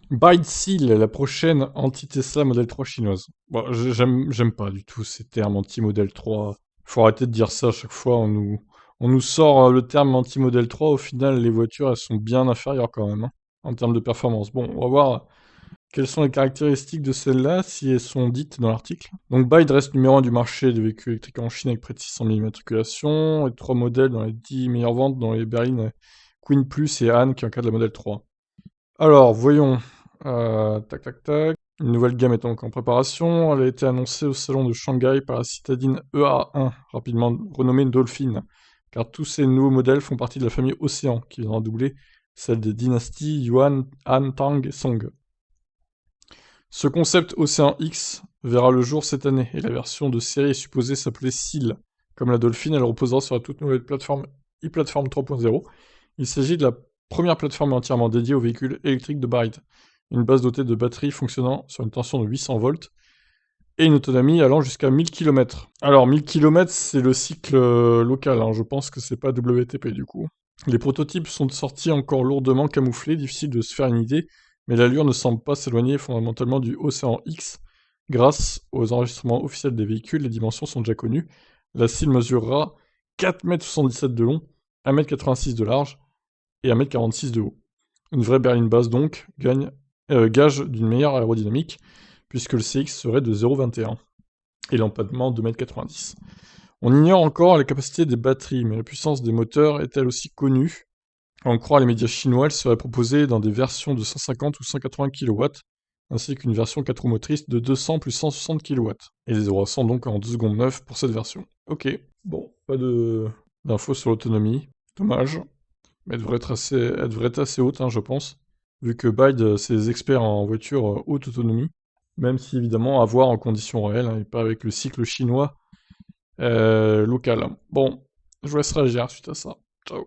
Byte Seal, la prochaine anti-Tesla Model 3 chinoise. Bon, j'aime pas du tout ces termes anti-Model 3. Faut arrêter de dire ça à chaque fois. On nous sort le terme anti-Model 3. Au final, les voitures, elles sont bien inférieures quand même, hein, en termes de performance. Bon, on va voir quelles sont les caractéristiques de celles-là, si elles sont dites dans l'article. Donc, Byte reste numéro 1 du marché des véhicules électriques en Chine avec près de 600 000 immatriculations et 3 modèles dans les 10 meilleures ventes dans les berlines Queen Plus et Han qui encadrent la Model 3. Alors, voyons. Tac, tac, tac. Une nouvelle gamme est donc en préparation. Elle a été annoncée au salon de Shanghai par la citadine EA1, rapidement renommée Dolphin, car tous ces nouveaux modèles font partie de la famille Océan, qui viendra doubler celle des dynasties Yuan, Han, Tang et Song. Ce concept Océan X verra le jour cette année, et la version de série est supposée s'appeler Seal. Comme la Dolphin, elle reposera sur la toute nouvelle plateforme e-Platform 3.0. Il s'agit de la première plateforme entièrement dédiée aux véhicules électriques de Byte. Une base dotée de batteries fonctionnant sur une tension de 800 volts et une autonomie allant jusqu'à 1000 km. Alors 1000 km, c'est le cycle local, hein. Je pense que c'est pas WTP du coup. Les prototypes sont sortis encore lourdement camouflés, difficile de se faire une idée, mais l'allure ne semble pas s'éloigner fondamentalement du Océan X. Grâce aux enregistrements officiels des véhicules, les dimensions sont déjà connues. La cible mesurera 4,77 m de long, 1,86 m de large et 1,46 m de haut. Une vraie berline basse donc, gage d'une meilleure aérodynamique, puisque le CX serait de 0,21 et l'empattement de 2,90 m. On ignore encore la capacité des batteries, mais la puissance des moteurs est elle aussi connue. À en croire les médias chinois, elle serait proposée dans des versions de 150 ou 180 kW, ainsi qu'une version 4 roues motrices de 200 plus 160 kW. Et les 0 donc en 2 secondes 9 pour cette version. Ok, bon, pas d'infos sur l'autonomie, dommage. Mais elle devrait être assez haute, hein, je pense, vu que Byte, c'est des experts en voiture haute autonomie, même si évidemment à voir en conditions réelles, hein, et pas avec le cycle chinois local. Bon, je vous laisse réagir suite à ça. Ciao.